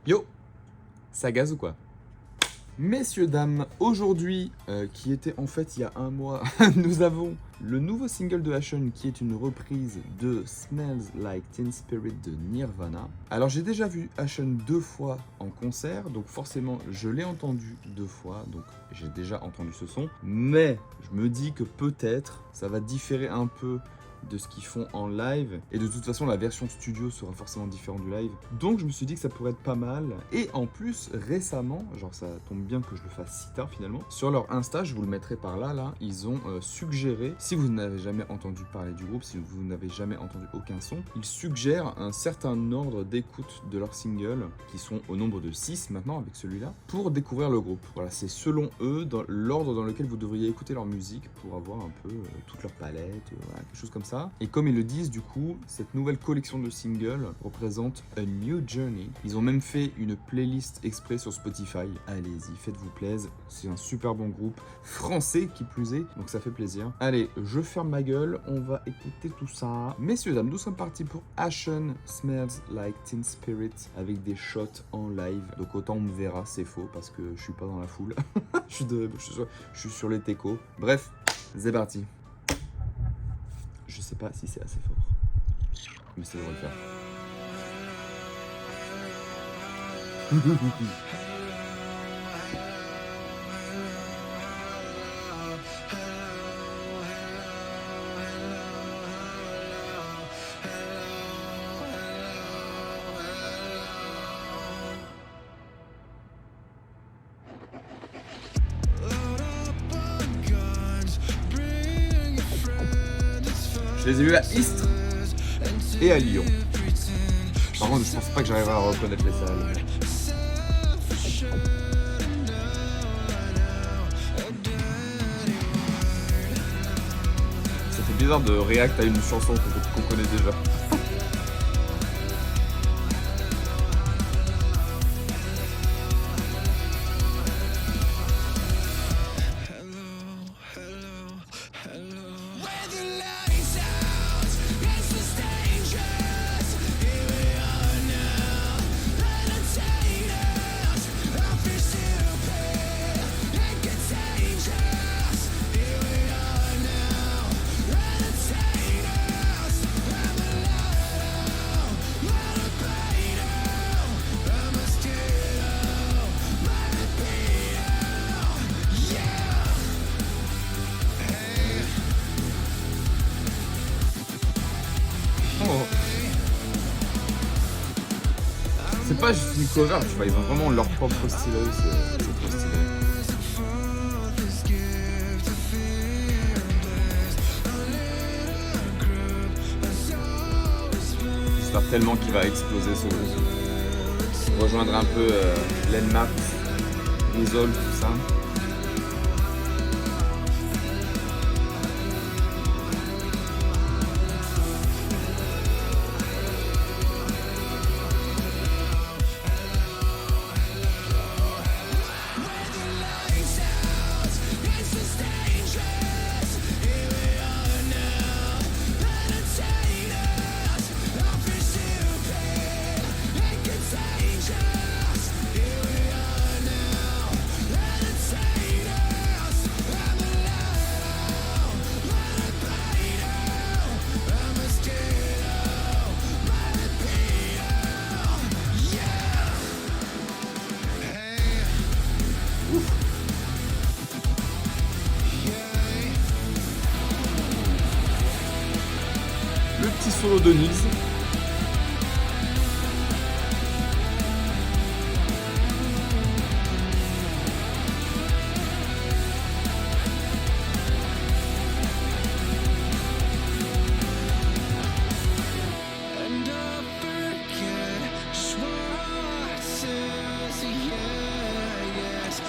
Yo, ça gaze ou quoi? Messieurs, dames, aujourd'hui, qui était en fait il y a un mois, nous avons le nouveau single de Ashen qui est une reprise de Smells Like Teen Spirit de Nirvana. Alors j'ai déjà vu Ashen 2 fois en concert, donc forcément je l'ai entendu 2 fois, donc j'ai déjà entendu ce son, mais je me dis que peut-être ça va différer un peu de ce qu'ils font en live, et de toute façon la version studio sera forcément différente du live, donc je me suis dit que ça pourrait être pas mal. Et en plus récemment, genre ça tombe bien que je le fasse si tard finalement, sur leur Insta, je vous le mettrai par là, ils ont suggéré, si vous n'avez jamais entendu parler du groupe, si vous n'avez jamais entendu aucun son, ils suggèrent un certain ordre d'écoute de leurs singles, qui sont au nombre de 6 maintenant avec celui-là, pour découvrir le groupe. Voilà, c'est selon eux dans l'ordre dans lequel vous devriez écouter leur musique pour avoir un peu toute leur palette, voilà, quelque chose comme ça. Et comme ils le disent, du coup, cette nouvelle collection de singles représente a new journey. Ils ont même fait une playlist exprès sur Spotify. Allez-y, faites-vous plaisir. C'est un super bon groupe français qui plus est, donc ça fait plaisir. Allez, je ferme ma gueule, on va écouter tout ça. Messieurs, dames, nous sommes partis pour Ashen Smells Like Teen Spirit avec des shots en live. Donc autant on me verra, c'est faux parce que je suis pas dans la foule. je suis sur les techos. Bref, c'est parti. Je sais pas si c'est assez fort, mais ça devrait le faire. Je les ai vus à Istres et à Lyon. Par contre, je pense pas que j'arriverai à reconnaître les salles. Ça fait bizarre de react à une chanson qu'on connaît déjà. C'est pas juste une cover, tu vois, ils ont vraiment leur propre style, c'est trop stylé. J'espère tellement qu'il va exploser ce groupe. Rejoindre un peu Landmark, Resolve, tout ça. Le petit solo de Nils.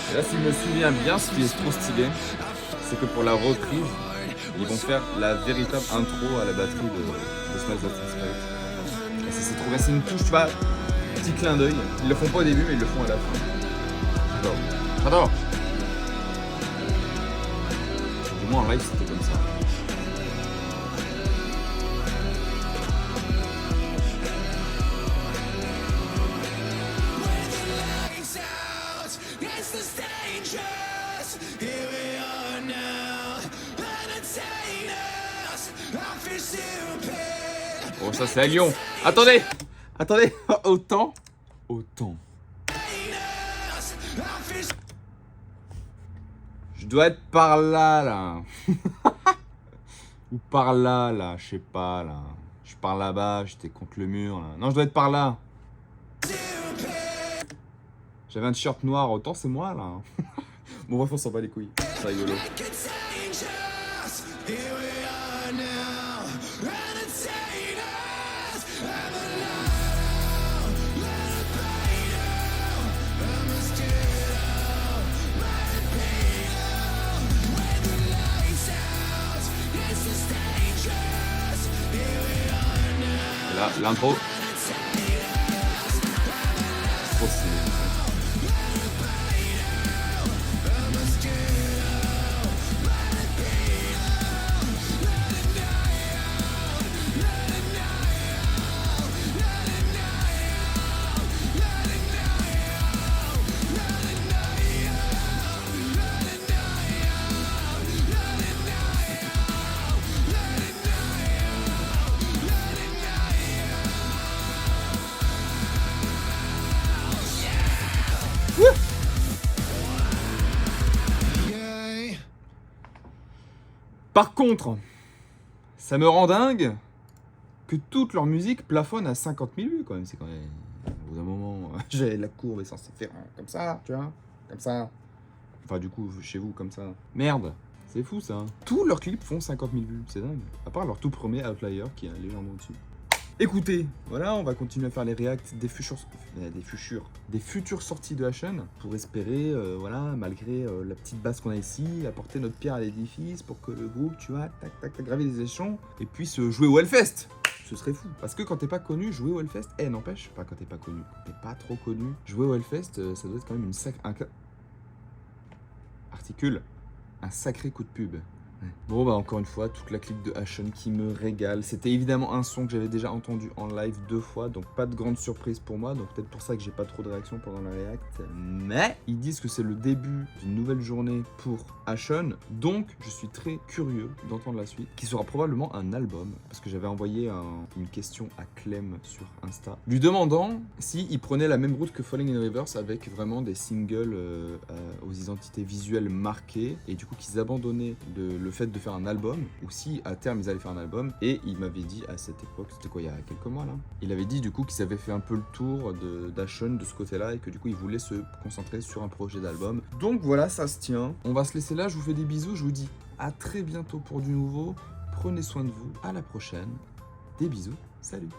Et là, si je me souviens bien, ce qui est trop stylé, c'est que pour la reprise, ils vont faire la véritable intro à la batterie de Smells Like Teen Spirit. Et ça, c'est trop bien, c'est une touche, tu vois, petit clin d'œil. Ils le font pas au début, mais ils le font à la fin. J'adore. J'adore. Du moins en live, c'était comme ça. ça c'est à Lyon. Attendez. Attendez. Autant. Je dois être par là. Ou par là, je sais pas, là. Je suis par là-bas, j'étais contre le mur, là. Non, je dois être par là. J'avais un t-shirt noir, autant c'est moi, là. Bon, bref, on s'en bat les couilles. C'est rigolo. Là, l'intro. Trop stylé. Par contre, ça me rend dingue que toute leur musique plafonne à 50 000 vues quand même. C'est quand même... Au bout d'un moment, la courbe est censée faire comme ça, tu vois, comme ça. Enfin du coup, chez vous, comme ça. Merde, c'est fou ça. Tous leurs clips font 50 000 vues, c'est dingue. À part leur tout premier Outlier qui est légèrement au-dessus. Écoutez, voilà, on va continuer à faire les reacts des futures sorties de Ashen pour espérer, voilà, malgré la petite base qu'on a ici, apporter notre pierre à l'édifice pour que le groupe, tu vois, tac, graver des échelons et puisse jouer au Hellfest. Ce serait fou. Parce que quand t'es pas connu, jouer au Hellfest, n'empêche, enfin quand t'es pas connu, quand t'es pas trop connu, jouer au Hellfest, ça doit être quand même un sacré coup de pub. Bon bah encore une fois, toute la clip de Ashen qui me régale. C'était évidemment un son que j'avais déjà entendu en live 2 fois, donc pas de grande surprise pour moi, donc peut-être pour ça que j'ai pas trop de réaction pendant la react. Mais ils disent que c'est le début d'une nouvelle journée pour Ashen, donc je suis très curieux d'entendre la suite, qui sera probablement un album, parce que j'avais envoyé une question à Clem sur Insta, lui demandant s'il prenait la même route que Falling in Reverse avec vraiment des singles aux identités visuelles marquées, et du coup qu'ils abandonnaient le fait de faire un album, ou si à terme ils allaient faire un album, et il m'avait dit à cette époque, c'était quoi, il y a quelques mois là, il avait dit du coup qu'ils avaient fait un peu le tour d'Ashen de ce côté-là, et que du coup ils voulaient se concentrer sur un projet d'album. Donc voilà, ça se tient. On va se laisser là, je vous fais des bisous, je vous dis à très bientôt pour du nouveau, prenez soin de vous, à la prochaine, des bisous, salut.